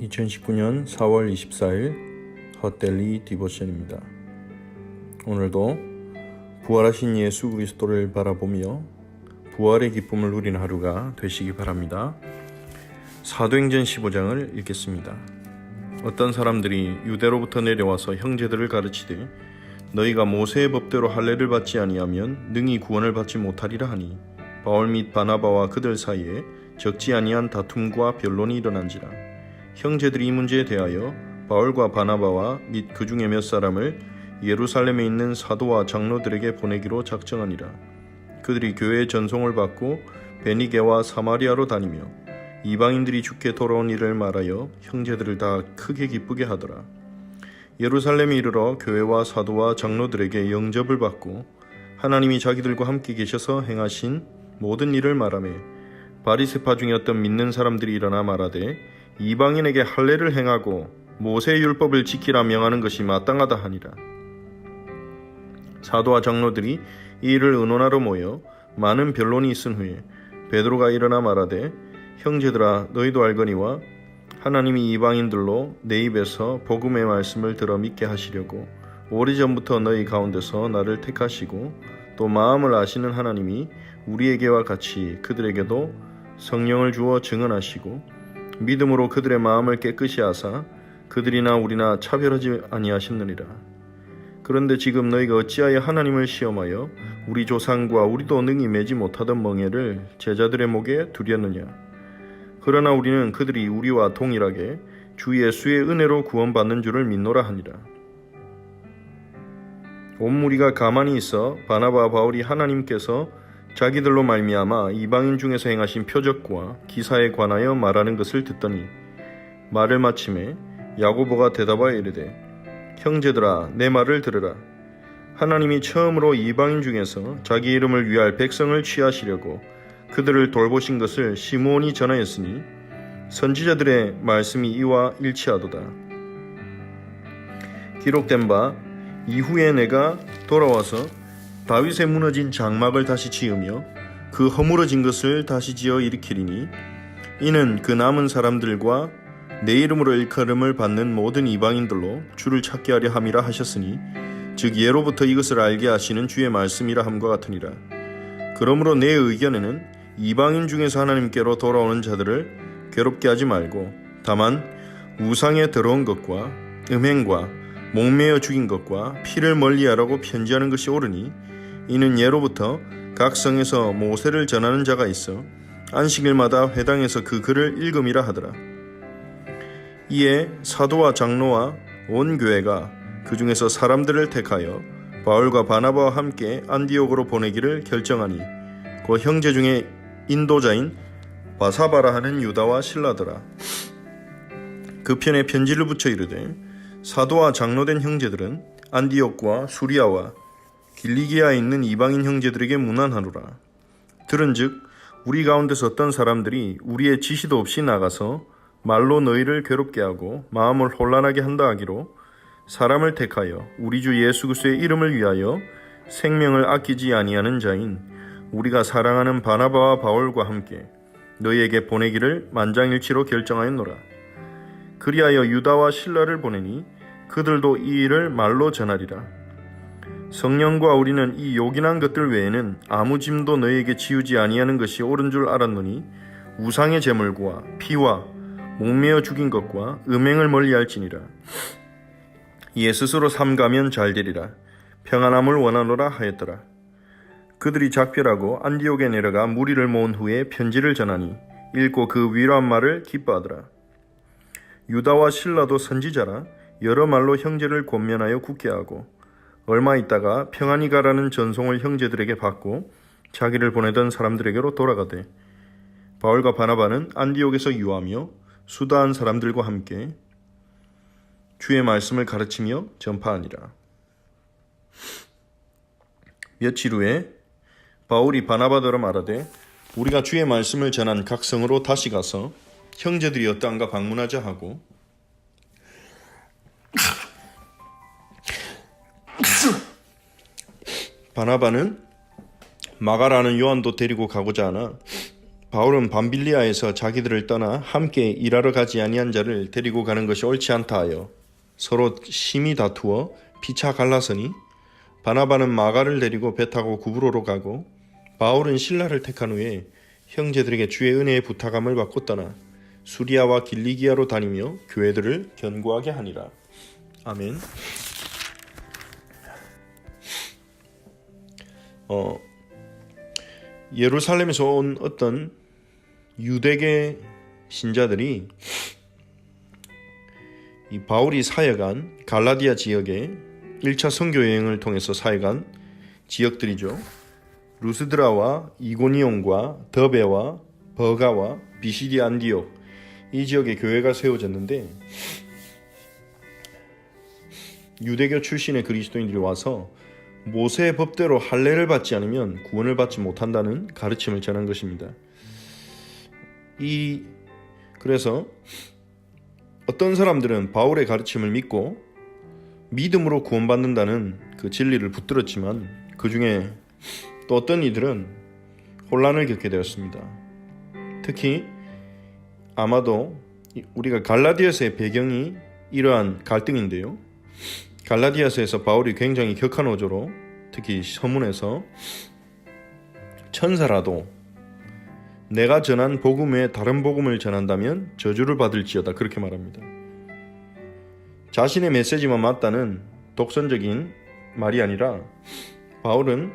2019년 4월 24일 헛데일리 디보션입니다. 오늘도 부활하신 예수 그리스도를 바라보며 부활의 기쁨을 누리는 하루가 되시기 바랍니다. 사도행전 15장을 읽겠습니다. 어떤 사람들이 유대로부터 내려와서 형제들을 가르치되 너희가 모세의 법대로 할례를 받지 아니하면 능히 구원을 받지 못하리라 하니 바울 및 바나바와 그들 사이에 적지 아니한 다툼과 변론이 일어난지라. 형제들이 이 문제에 대하여 바울과 바나바와 및 그 중에 몇 사람을 예루살렘에 있는 사도와 장로들에게 보내기로 작정하니라. 그들이 교회의 전송을 받고 베니게와 사마리아로 다니며 이방인들이 주께 돌아온 일을 말하여 형제들을 다 크게 기쁘게 하더라. 예루살렘에 이르러 교회와 사도와 장로들에게 영접을 받고 하나님이 자기들과 함께 계셔서 행하신 모든 일을 말하며 바리새파 중에 어떤 믿는 사람들이 일어나 말하되 이방인에게 할례를 행하고 모세의 율법을 지키라 명하는 것이 마땅하다 하니라. 사도와 장로들이 이 일을 의논하러 모여 많은 변론이 있은 후에 베드로가 일어나 말하되 형제들아 너희도 알거니와 하나님이 이방인들로 내 입에서 복음의 말씀을 들어 믿게 하시려고 오래전부터 너희 가운데서 나를 택하시고 또 마음을 아시는 하나님이 우리에게와 같이 그들에게도 성령을 주어 증언하시고 믿음으로 그들의 마음을 깨끗이 하사 그들이나 우리나 차별하지 아니하셨느니라. 그런데 지금 너희가 어찌하여 하나님을 시험하여 우리 조상과 우리도 능히 매지 못하던 멍에를 제자들의 목에 두렸느냐. 그러나 우리는 그들이 우리와 동일하게 주 예수의 은혜로 구원받는 줄을 믿노라 하니라. 온 무리가 가만히 있어 바나바와 바울이 하나님께서 자기들로 말미암아 이방인 중에서 행하신 표적과 기사에 관하여 말하는 것을 듣더니 말을 마침에 야고보가 대답하여 이르되 형제들아 내 말을 들으라. 하나님이 처음으로 이방인 중에서 자기 이름을 위할 백성을 취하시려고 그들을 돌보신 것을 시므온이 전하였으니 선지자들의 말씀이 이와 일치하도다. 기록된 바 이후에 내가 돌아와서 다윗의 무너진 장막을 다시 지으며 그 허물어진 것을 다시 지어 일으키리니 이는 그 남은 사람들과 내 이름으로 일컬음을 받는 모든 이방인들로 주를 찾게 하려 함이라 하셨으니 즉 예로부터 이것을 알게 하시는 주의 말씀이라 함과 같으니라. 그러므로 내 의견에는 이방인 중에서 하나님께로 돌아오는 자들을 괴롭게 하지 말고 다만 우상에 더러운 것과 음행과 목매어 죽인 것과 피를 멀리하라고 편지하는 것이 옳으니 이는 예로부터 각 성에서 모세를 전하는 자가 있어 안식일마다 회당에서 그 글을 읽음이라 하더라. 이에 사도와 장로와 온 교회가 그 중에서 사람들을 택하여 바울과 바나바와 함께 안디옥으로 보내기를 결정하니 그 형제 중에 인도자인 바사바라 하는 유다와 실라더라. 그 편에 편지를 붙여 이르되 사도와 장로된 형제들은 안디옥과 수리아와 길리기아에 있는 이방인 형제들에게 문안하노라. 들은즉 우리 가운데서 어떤 사람들이 우리의 지시도 없이 나가서 말로 너희를 괴롭게 하고 마음을 혼란하게 한다 하기로 사람을 택하여 우리 주 예수 그리스도의 이름을 위하여 생명을 아끼지 아니하는 자인 우리가 사랑하는 바나바와 바울과 함께 너희에게 보내기를 만장일치로 결정하였노라. 그리하여 유다와 실라를 보내니 그들도 이 일을 말로 전하리라. 성령과 우리는 이 요긴한 것들 외에는 아무 짐도 너희에게 지우지 아니하는 것이 옳은 줄 알았노니 우상의 제물과 피와 목매어 죽인 것과 음행을 멀리할지니라. 이에 스스로 삼가면 잘되리라. 평안함을 원하노라 하였더라. 그들이 작별하고 안디옥에 내려가 무리를 모은 후에 편지를 전하니 읽고 그 위로한 말을 기뻐하더라. 유다와 실라도 선지자라 여러 말로 형제를 권면하여 굳게 하고 얼마 있다가 평안히 가라는 전송을 형제들에게 받고 자기를 보내던 사람들에게로 돌아가되 바울과 바나바는 안디옥에서 유하며 수다한 사람들과 함께 주의 말씀을 가르치며 전파하니라. 며칠 후에 바울이 바나바더러 말하되 우리가 주의 말씀을 전한 각 성으로 다시 가서 형제들이 어떠한가 방문하자 하고 바나바는 마가라는 요한도 데리고 가고자 하나 바울은 밤빌리아에서 자기들을 떠나 함께 일하러 가지 아니한 자를 데리고 가는 것이 옳지 않다 하여 서로 심히 다투어 피차 갈라서니 바나바는 마가를 데리고 배 타고 구브로로 가고 바울은 실라를 택한 후에 형제들에게 주의 은혜의 부탁함을 받고 떠나 수리아와 길리기아로 다니며 교회들을 견고하게 하니라. 아멘. 예루살렘에서 온 어떤 유대계 신자들이 이 바울이 사역한 갈라디아 지역에 1차 선교 여행을 통해서 사역한 지역들이죠. 루스드라와 이고니온과 더베와 버가와 비시디 안디옥, 이 지역에 교회가 세워졌는데 유대교 출신의 그리스도인들이 와서 모세의 법대로 할례를 받지 않으면 구원을 받지 못한다는 가르침을 전한 것입니다. 그래서 어떤 사람들은 바울의 가르침을 믿고 믿음으로 구원받는다는 그 진리를 붙들었지만 그 중에 또 어떤 이들은 혼란을 겪게 되었습니다. 특히 아마도 우리가 갈라디아서의 배경이 이러한 갈등인데요. 갈라디아서에서 바울이 굉장히 격한 어조로 특히 서문에서 천사라도 내가 전한 복음 외에 다른 복음을 전한다면 저주를 받을지어다 그렇게 말합니다. 자신의 메시지만 맞다는 독선적인 말이 아니라 바울은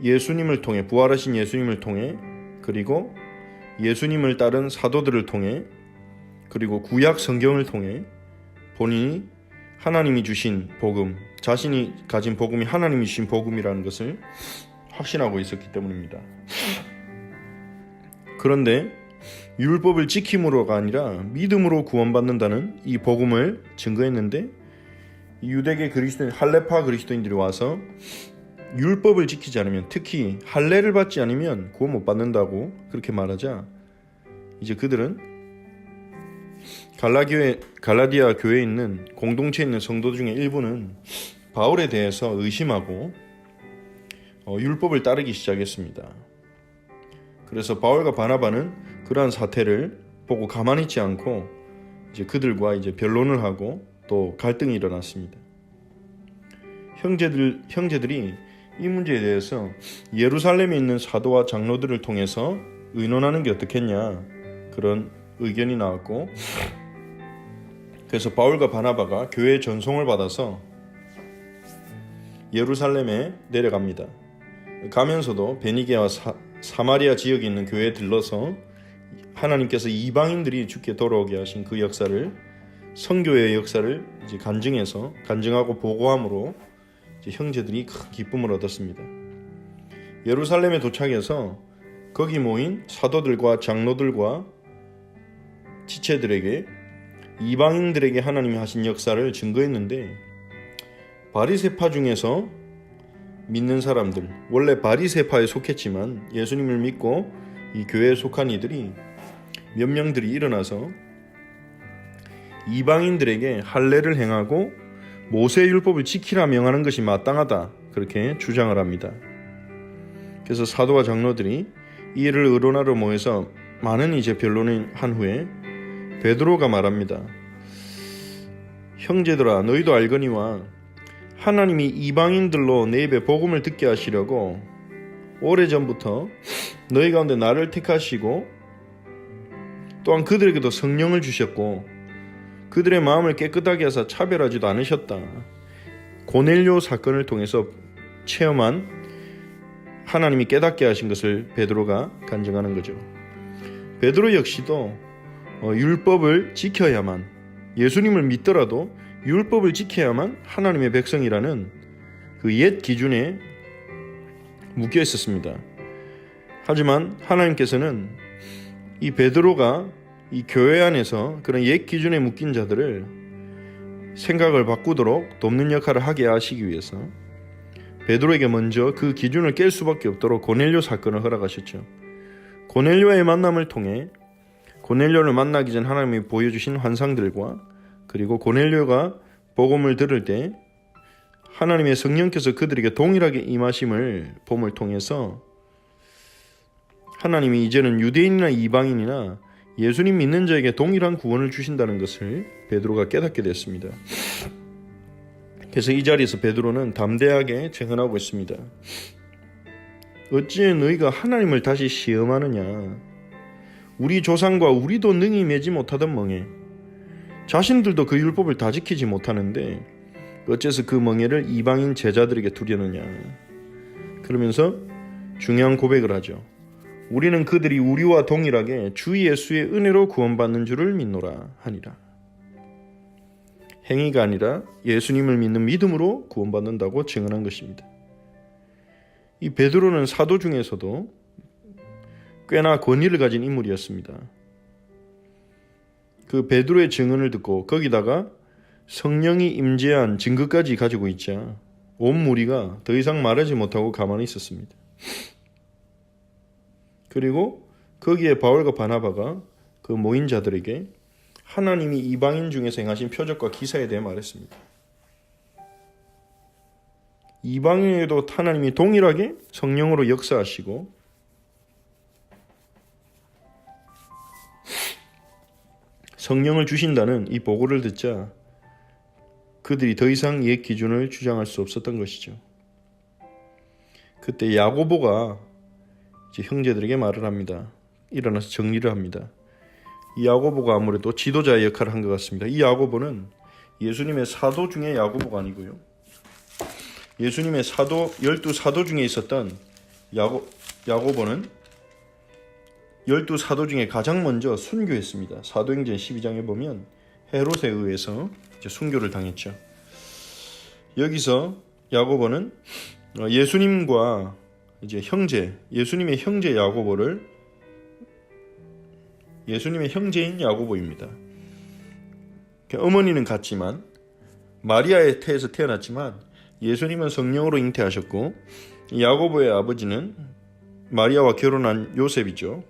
예수님을 통해 부활하신 예수님을 통해 그리고 예수님을 따른 사도들을 통해 그리고 구약 성경을 통해 본인이 하나님이 주신 복음, 자신이 가진 복음이 하나님이 주신 복음이라는 것을 확신하고 있었기 때문입니다. 그런데 율법을 지킴으로가 아니라 믿음으로 구원받는다는 이 복음을 증거했는데 유대계 그리스도인, 할례파 그리스도인들이 와서 율법을 지키지 않으면, 특히 할례를 받지 않으면 구원 못 받는다고 그렇게 말하자 이제 그들은 갈라디아 교회에 있는 공동체에 있는 성도 중에 일부는 바울에 대해서 의심하고 율법을 따르기 시작했습니다. 그래서 바울과 바나바는 그러한 사태를 보고 가만히 있지 않고 이제 그들과 이제 변론을 하고 또 갈등이 일어났습니다. 형제들이 이 문제에 대해서 예루살렘에 있는 사도와 장로들을 통해서 의논하는 게 어떻겠냐 그런 의견이 나왔고, 그래서 바울과 바나바가 교회의 전송을 받아서 예루살렘에 내려갑니다. 가면서도 베니게와 사마리아 지역에 있는 교회에 들러서 하나님께서 이방인들이 주께 돌아오게 하신 그 역사를, 선교의 역사를 이제 간증하고 보고함으로 이제 형제들이 큰 기쁨을 얻었습니다. 예루살렘에 도착해서 거기 모인 사도들과 장로들과 지체들에게 이방인들에게 하나님이 하신 역사를 증거했는데, 바리새파 중에서 믿는 사람들, 원래 바리새파에 속했지만 예수님을 믿고 이 교회에 속한 이들이 몇 명들이 일어나서 이방인들에게 할례를 행하고 모세의 율법을 지키라 명하는 것이 마땅하다 그렇게 주장을 합니다. 그래서 사도와 장로들이 이 일을 의논하러 모여서 많은 이제 변론을 한 후에 베드로가 말합니다. 형제들아, 너희도 알거니와 하나님이 이방인들로 내 입에 복음을 듣게 하시려고 오래전부터 너희 가운데 나를 택하시고 또한 그들에게도 성령을 주셨고 그들의 마음을 깨끗하게 하사 차별하지도 않으셨다. 고넬료 사건을 통해서 체험한 하나님이 깨닫게 하신 것을 베드로가 간증하는 거죠. 베드로 역시도 율법을 지켜야만, 예수님을 믿더라도 율법을 지켜야만 하나님의 백성이라는 그 옛 기준에 묶여 있었습니다. 하지만 하나님께서는 이 베드로가 이 교회 안에서 그런 옛 기준에 묶인 자들을 생각을 바꾸도록 돕는 역할을 하게 하시기 위해서 베드로에게 먼저 그 기준을 깰 수밖에 없도록 고넬료 사건을 허락하셨죠. 고넬료와의 만남을 통해 고넬료를 만나기 전 하나님이 보여주신 환상들과 그리고 고넬료가 복음을 들을 때 하나님의 성령께서 그들에게 동일하게 임하심을 봄을 통해서 하나님이 이제는 유대인이나 이방인이나 예수님 믿는 자에게 동일한 구원을 주신다는 것을 베드로가 깨닫게 됐습니다. 그래서 이 자리에서 베드로는 담대하게 증언하고 있습니다. 어찌 너희가 하나님을 다시 시험하느냐? 우리 조상과 우리도 능히 매지 못하던 멍에 자신들도 그 율법을 다 지키지 못하는데 어째서 그 멍에를 이방인 제자들에게 두려느냐? 그러면서 중요한 고백을 하죠. 우리는 그들이 우리와 동일하게 주 예수의 은혜로 구원받는 줄을 믿노라 하니라. 행위가 아니라 예수님을 믿는 믿음으로 구원받는다고 증언한 것입니다. 이 베드로는 사도 중에서도 꽤나 권위를 가진 인물이었습니다. 그 베드로의 증언을 듣고 거기다가 성령이 임재한 증거까지 가지고 있자 온 무리가 더 이상 말하지 못하고 가만히 있었습니다. 그리고 거기에 바울과 바나바가 그 모인 자들에게 하나님이 이방인 중에서 행하신 표적과 기사에 대해 말했습니다. 이방인에도 하나님이 동일하게 성령으로 역사하시고 성령을 주신다는 이 보고를 듣자 그들이 더 이상 옛 기준을 주장할 수 없었던 것이죠. 그때 야고보가 이제 형제들에게 말을 합니다. 일어나서 정리를 합니다. 이 야고보가 아무래도 지도자의 역할을 한 것 같습니다. 이 야고보는 예수님의 사도 중에 야고보가 아니고요. 예수님의 사도 12사도 중에 있었던 야고보는 12사도 중에 가장 먼저 순교했습니다. 사도행전 12장에 보면 헤롯에 의해서 이제 순교를 당했죠. 여기서 야고보는 예수님과 이제 예수님의 형제 야고보를 예수님의 형제인 야고보입니다. 어머니는 같지만 마리아의 태에서 태어났지만 예수님은 성령으로 잉태하셨고 야고보의 아버지는 마리아와 결혼한 요셉이죠.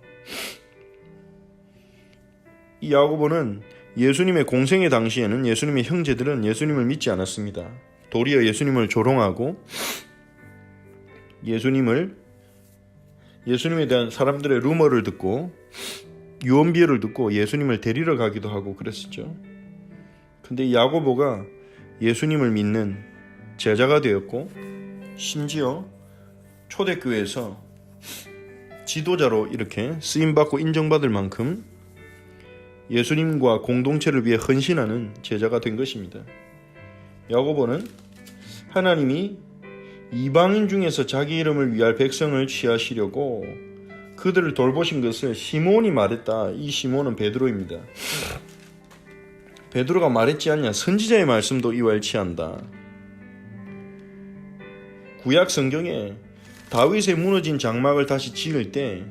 이 야고보는 예수님의 공생의 당시에는 예수님의 형제들은 예수님을 믿지 않았습니다. 도리어 예수님을 조롱하고 예수님에 대한 사람들의 루머를 듣고 유언비어를 듣고 예수님을 데리러 가기도 하고 그랬었죠. 근데 야고보가 예수님을 믿는 제자가 되었고 심지어 초대교회에서 지도자로 이렇게 쓰임받고 인정받을 만큼 예수님과 공동체를 위해 헌신하는 제자가 된 것입니다. 야고보는 하나님이 이방인 중에서 자기 이름을 위할 백성을 취하시려고 그들을 돌보신 것을 시몬이 말했다. 이 시몬은 베드로입니다. 베드로가 말했지 않냐? 선지자의 말씀도 이와 일치한다. 구약 성경에 다윗의 무너진 장막을 다시 지을 때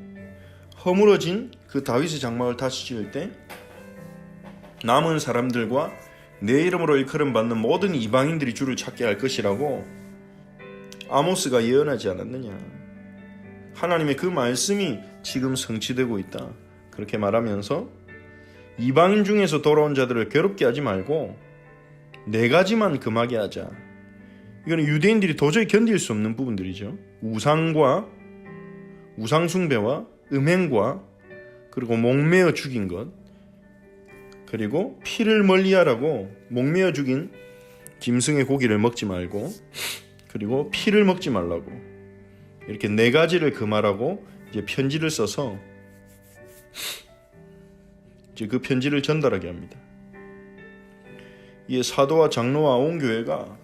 허물어진 그 다윗의 장막을 다시 지을 때 남은 사람들과 내 이름으로 일컬음 받는 모든 이방인들이 주를 찾게 할 것이라고 아모스가 예언하지 않았느냐. 하나님의 그 말씀이 지금 성취되고 있다. 그렇게 말하면서 이방인 중에서 돌아온 자들을 괴롭게 하지 말고 네 가지만 금하게 하자. 이거는 유대인들이 도저히 견딜 수 없는 부분들이죠. 우상 숭배와 음행과 그리고 목매어 죽인 것, 그리고 피를 멀리하라고 목매어 죽인 짐승의 고기를 먹지 말고, 그리고 피를 먹지 말라고, 이렇게 네 가지를 금하라고 이제 편지를 써서 이제 그 편지를 전달하게 합니다. 이 사도와 장로와 온 교회가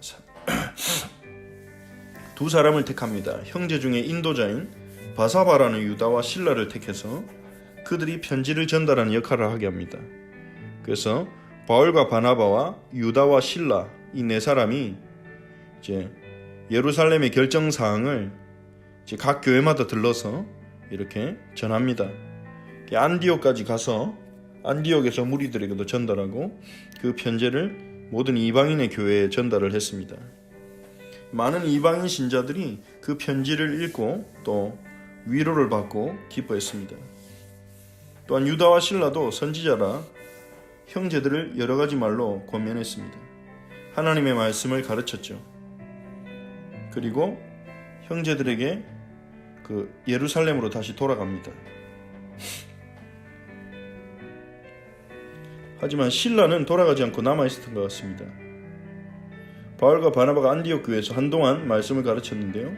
두 사람을 택합니다. 형제 중에 인도자인 바사바라는 유다와 실라를 택해서 그들이 편지를 전달하는 역할을 하게 합니다. 그래서 바울과 바나바와 유다와 실라 이 네 사람이 이제 예루살렘의 결정 사항을 이제 각 교회마다 들러서 이렇게 전합니다. 안디옥까지 가서 안디옥에서 무리들에게도 전달하고 그 편지를 모든 이방인의 교회에 전달을 했습니다. 많은 이방인 신자들이 그 편지를 읽고 또 위로를 받고 기뻐했습니다. 또한 유다와 실라도 선지자라 형제들을 여러 가지 말로 권면했습니다. 하나님의 말씀을 가르쳤죠. 그리고 형제들에게 그 예루살렘으로 다시 돌아갑니다. 하지만 신라는 돌아가지 않고 남아있었던 것 같습니다. 바울과 바나바가 안디옥 교회에서 한동안 말씀을 가르쳤는데요.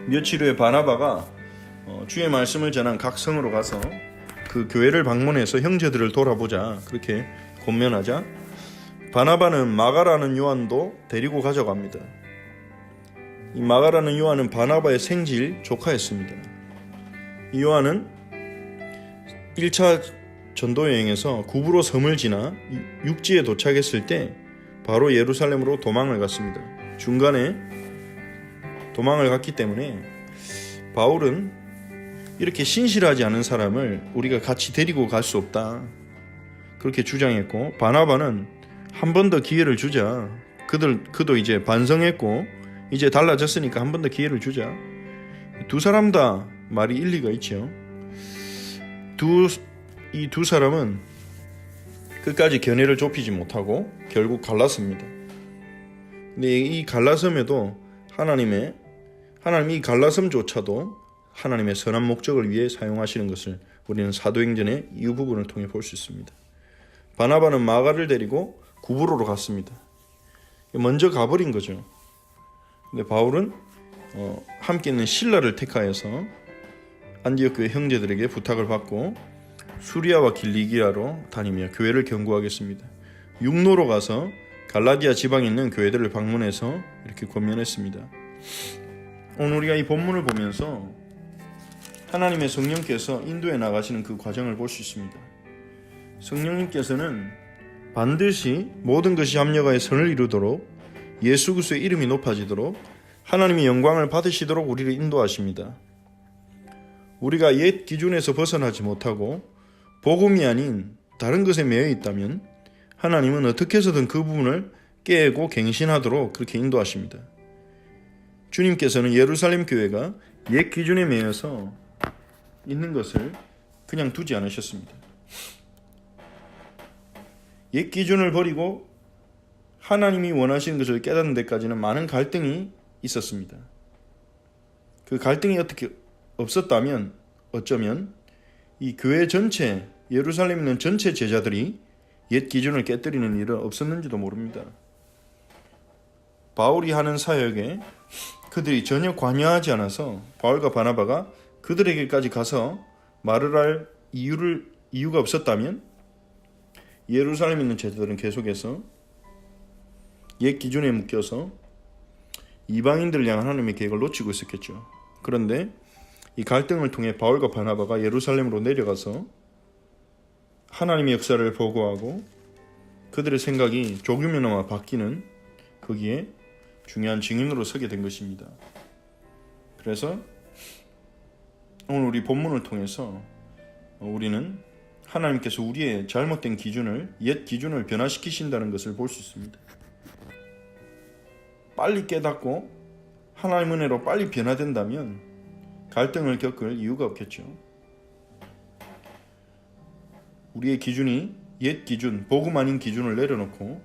며칠 후에 바나바가 주의 말씀을 전한 각 성으로 가서 그 교회를 방문해서 형제들을 돌아보자 그렇게 권면하자 바나바는 마가라는 요한도 데리고 가져갑니다. 이 마가라는 요한은 바나바의 생질 조카였습니다. 이 요한은 1차 전도 여행에서 구브로 섬을 지나 육지에 도착했을 때 바로 예루살렘으로 도망을 갔습니다. 중간에 도망을 갔기 때문에 바울은 이렇게 신실하지 않은 사람을 우리가 같이 데리고 갈 수 없다 그렇게 주장했고, 바나바는 한 번 더 기회를 주자. 그도 이제 반성했고 이제 달라졌으니까 한 번 더 기회를 주자. 두 사람 다 말이 일리가 있죠. 이 두 사람은 끝까지 견해를 좁히지 못하고 결국 갈랐습니다. 근데 이 갈라섬에도 하나님이 이 갈라섬조차도 하나님의 선한 목적을 위해 사용하시는 것을 우리는 사도행전의 이 부분을 통해 볼 수 있습니다. 바나바는 마가를 데리고 구브로로 갔습니다. 먼저 가버린 거죠. 근데 바울은 함께 있는 실라를 택하여서 안디옥 교회 형제들에게 부탁을 받고 수리아와 길리기아로 다니며 교회를 견고하겠습니다. 육로로 가서 갈라디아 지방에 있는 교회들을 방문해서 이렇게 권면했습니다. 오늘 우리가 이 본문을 보면서 하나님의 성령께서 인도해 나가시는 그 과정을 볼 수 있습니다. 성령님께서는 반드시 모든 것이 합력하여 선을 이루도록 예수 그리스도의 이름이 높아지도록 하나님의 영광을 받으시도록 우리를 인도하십니다. 우리가 옛 기준에서 벗어나지 못하고 복음이 아닌 다른 것에 매여 있다면 하나님은 어떻게 해서든 그 부분을 깨고 갱신하도록 그렇게 인도하십니다. 주님께서는 예루살렘 교회가 옛 기준에 매여서 있는 것을 그냥 두지 않으셨습니다. 옛 기준을 버리고 하나님이 원하시는 것을 깨닫는 데까지는 많은 갈등이 있었습니다. 그 갈등이 어떻게 없었다면 어쩌면 이 교회 전체, 예루살렘에 있는 전체 제자들이 옛 기준을 깨뜨리는 일은 없었는지도 모릅니다. 바울이 하는 사역에 그들이 전혀 관여하지 않아서 바울과 바나바가 그들에게까지 가서 말을 할 이유가 없었다면 예루살렘에 있는 제자들은 계속해서 옛 기준에 묶여서 이방인들을 향한 하나님의 계획을 놓치고 있었겠죠. 그런데 이 갈등을 통해 바울과 바나바가 예루살렘으로 내려가서 하나님의 역사를 보고하고 그들의 생각이 조금이나마 바뀌는 거기에 중요한 증인으로 서게 된 것입니다. 그래서 오늘 우리 본문을 통해서 우리는 하나님께서 우리의 잘못된 기준을, 옛 기준을 변화시키신다는 것을 볼 수 있습니다. 빨리 깨닫고 하나님 은혜로 빨리 변화된다면 갈등을 겪을 이유가 없겠죠. 우리의 기준이 옛 기준, 복음 아닌 기준을 내려놓고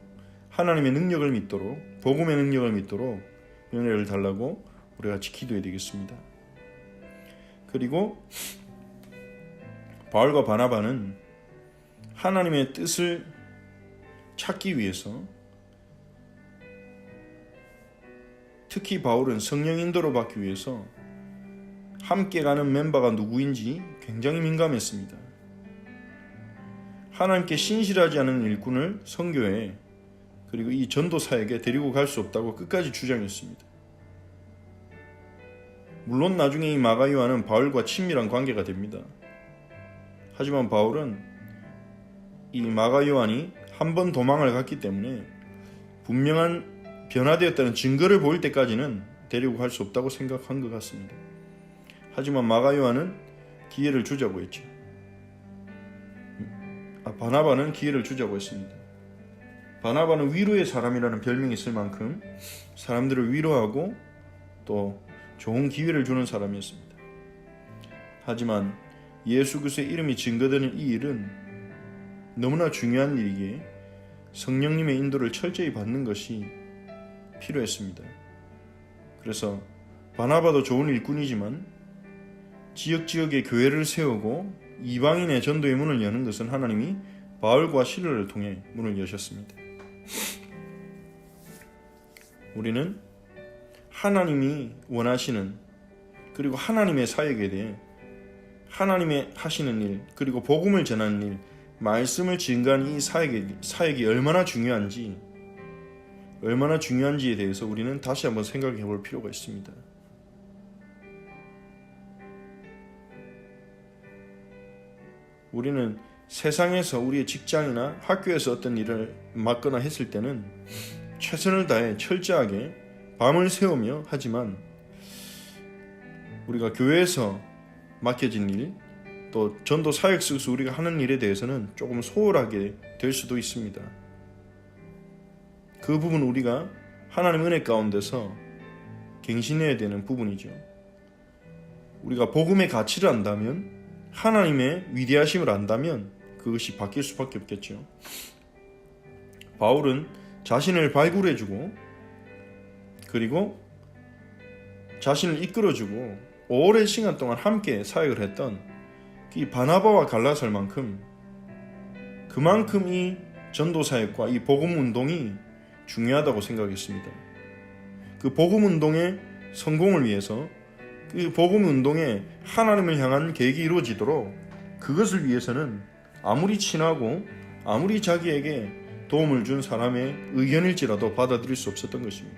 하나님의 능력을 믿도록, 복음의 능력을 믿도록 은혜를 달라고 우리가 같이 기도해야 되겠습니다. 그리고 바울과 바나바는 하나님의 뜻을 찾기 위해서, 특히 바울은 성령 인도로 받기 위해서 함께 가는 멤버가 누구인지 굉장히 민감했습니다. 하나님께 신실하지 않은 일꾼을 선교에 그리고 이 전도 사역에 데리고 갈 수 없다고 끝까지 주장했습니다. 물론 나중에 이 마가 요한은 바울과 친밀한 관계가 됩니다. 하지만 바울은 이 마가 요한이 한 번 도망을 갔기 때문에 분명한 변화되었다는 증거를 보일 때까지는 데리고 갈 수 없다고 생각한 것 같습니다. 하지만 마가 요한은 기회를 주자고 했죠. 바나바는 기회를 주자고 했습니다. 바나바는 위로의 사람이라는 별명이 있을 만큼 사람들을 위로하고 또 좋은 기회를 주는 사람이었습니다. 하지만 예수 그리스도의 이름이 증거되는 이 일은 너무나 중요한 일이기에 성령님의 인도를 철저히 받는 것이 필요했습니다. 그래서 바나바도 좋은 일꾼이지만 지역지역에 교회를 세우고 이방인의 전도의 문을 여는 것은 하나님이 바울과 실러를 통해 문을 여셨습니다. 우리는 하나님이 원하시는 그리고 하나님의 사역에 대해 하나님의 하시는 일 그리고 복음을 전하는 일, 말씀을 증거하는 이 사역이 얼마나 중요한지에 대해서 우리는 다시 한번 생각해 볼 필요가 있습니다. 우리는 세상에서 우리의 직장이나 학교에서 어떤 일을 맡거나 했을 때는 최선을 다해 철저하게 밤을 새우며 하지만 우리가 교회에서 맡겨진 일, 또 전도 사역 속에서 우리가 하는 일에 대해서는 조금 소홀하게 될 수도 있습니다. 그 부분은 우리가 하나님 은혜 가운데서 갱신해야 되는 부분이죠. 우리가 복음의 가치를 안다면, 하나님의 위대하심을 안다면 그것이 바뀔 수밖에 없겠죠. 바울은 자신을 발굴해주고 그리고 자신을 이끌어주고 오랜 시간 동안 함께 사역을 했던 이 바나바와 갈라설만큼 그만큼 이 전도사역과 이 복음운동이 중요하다고 생각했습니다. 그 복음운동의 성공을 위해서 그 복음운동에 하나님을 향한 계획이 이루어지도록 그것을 위해서는 아무리 친하고 아무리 자기에게 도움을 준 사람의 의견일지라도 받아들일 수 없었던 것입니다.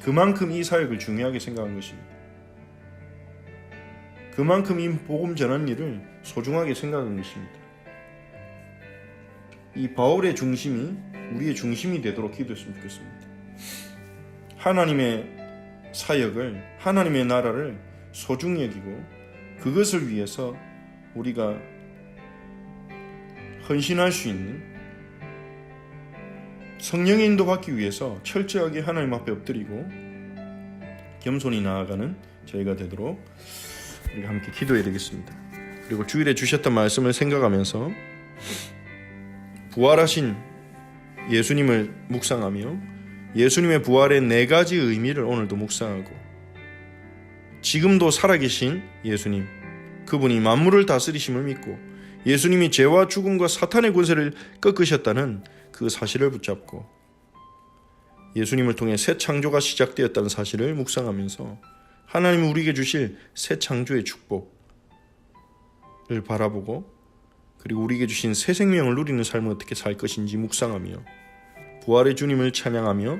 그만큼 이 사역을 중요하게 생각한 것입니다. 그만큼 이 복음 전하는 일을 소중하게 생각한 것입니다. 이 바울의 중심이 우리의 중심이 되도록 기도했으면 좋겠습니다. 하나님의 사역을, 하나님의 나라를 소중히 여기고 그것을 위해서 우리가 헌신할 수 있는, 성령의 인도받기 위해서 철저하게 하나님 앞에 엎드리고 겸손히 나아가는 저희가 되도록 우리가 함께 기도해야 되겠습니다. 그리고 주일에 주셨던 말씀을 생각하면서 부활하신 예수님을 묵상하며 예수님의 부활의 4가지 의미를 오늘도 묵상하고 지금도 살아계신 예수님, 그분이 만물을 다스리심을 믿고 예수님이 죄와 죽음과 사탄의 권세를 꺾으셨다는 그 사실을 붙잡고 예수님을 통해 새 창조가 시작되었다는 사실을 묵상하면서 하나님이 우리에게 주실 새 창조의 축복을 바라보고 그리고 우리에게 주신 새 생명을 누리는 삶을 어떻게 살 것인지 묵상하며 부활의 주님을 찬양하며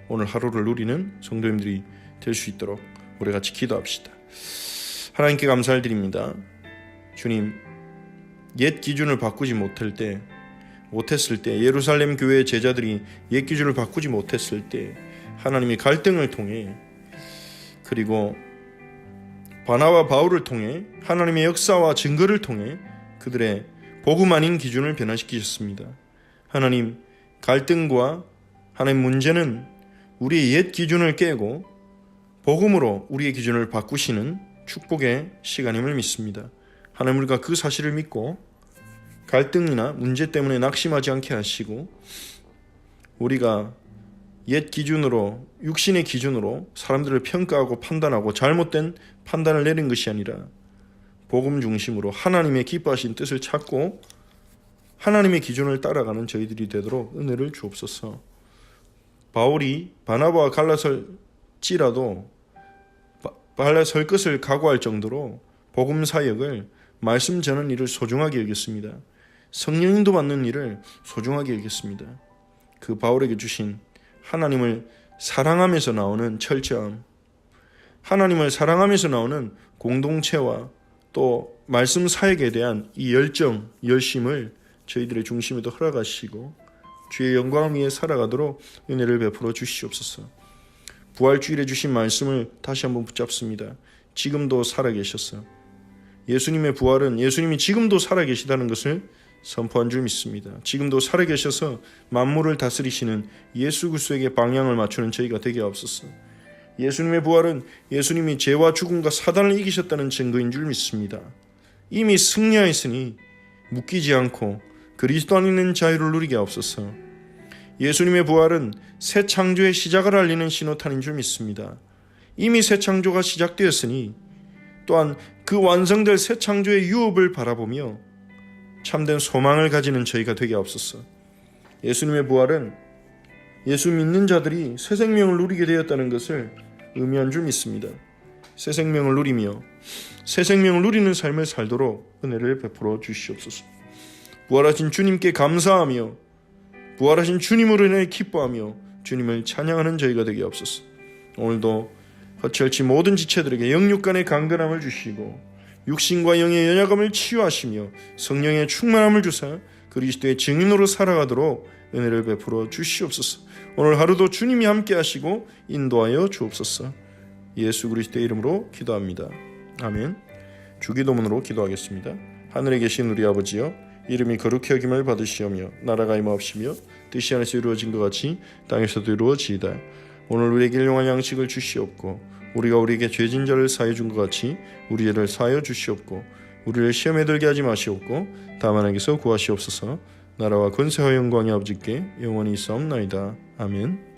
오늘 하루를 누리는 성도님들이 될 수 있도록 우리 같이 기도합시다. 하나님께 감사를 드립니다. 주님, 옛 기준을 바꾸지 못했을 때 예루살렘 교회의 제자들이 옛 기준을 바꾸지 못했을 때 하나님이 갈등을 통해 그리고 바나와 바울을 통해 하나님의 역사와 증거를 통해 그들의 복음 아닌 기준을 변화시키셨습니다. 하나님, 갈등과 하나님 문제는 우리의 옛 기준을 깨고 복음으로 우리의 기준을 바꾸시는 축복의 시간임을 믿습니다. 하나님, 우리가 그 사실을 믿고 갈등이나 문제 때문에 낙심하지 않게 하시고 우리가 옛 기준으로, 육신의 기준으로 사람들을 평가하고 판단하고 잘못된 판단을 내린 것이 아니라 복음 중심으로 하나님의 기뻐하신 뜻을 찾고 하나님의 기준을 따라가는 저희들이 되도록 은혜를 주옵소서. 바울이 바나바와 갈라설 것을 각오할 정도로 복음 사역을, 말씀 전하는 일을 소중하게 여겼습니다. 성령인도 받는 일을 소중하게 여겼습니다. 그 바울에게 주신 하나님을 사랑하면서 나오는 철저함, 하나님을 사랑하면서 나오는 공동체와 또 말씀 사역에 대한 이 열정, 열심을 저희들의 중심에도 허락하시고 주의 영광을 위해 살아가도록 은혜를 베풀어 주시옵소서. 부활주일에 주신 말씀을 다시 한번 붙잡습니다. 지금도 살아계셔서 예수님의 부활은 예수님이 지금도 살아계시다는 것을 선포한 줄 믿습니다. 지금도 살아계셔서 만물을 다스리시는 예수 그리스도에게 방향을 맞추는 저희가 되게 하옵소서. 예수님의 부활은 예수님이 죄와 죽음과 사단을 이기셨다는 증거인 줄 믿습니다. 이미 승리하였으니 묶이지 않고 그리스도 안에 있는 자유를 누리게 하옵소서. 예수님의 부활은 새 창조의 시작을 알리는 신호탄인 줄 믿습니다. 이미 새 창조가 시작되었으니 또한 그 완성될 새 창조의 유업을 바라보며 참된 소망을 가지는 저희가 되게 없었어. 예수님의 부활은 예수 믿는 자들이 새 생명을 누리게 되었다는 것을 의미한 줄 믿습니다. 새 생명을 누리며 새 생명을 누리는 삶을 살도록 은혜를 베풀어 주시옵소서. 부활하신 주님께 감사하며 부활하신 주님으로 인해 기뻐하며 주님을 찬양하는 저희가 되게 없소서. 오늘도 거칠지 모든 지체들에게 영육간의 강건함을 주시고 육신과 영의 연약함을 치유하시며 성령의 충만함을 주사 그리스도의 증인으로 살아가도록 은혜를 베풀어 주시옵소서. 오늘 하루도 주님이 함께 하시고 인도하여 주옵소서. 예수 그리스도의 이름으로 기도합니다. 아멘. 주기도문으로 기도하겠습니다. 하늘에 계신 우리 아버지여, 이름이 거룩히 여김을 받으시오며 나라가 임하옵시며 뜻이 하늘에서 이루어진 것 같이 땅에서도 이루어지이다. 오늘 우리에게 일용할 양식을 주시옵고 우리가 우리에게 죄진 자를 사하여 준 것 같이 우리 죄를 사하여 주시옵고 우리를 시험에 들게 하지 마시옵고 다만 악에서 구하시옵소서. 나라와 권세와 영광이 아버지께 영원히 있사옵나이다. 아멘.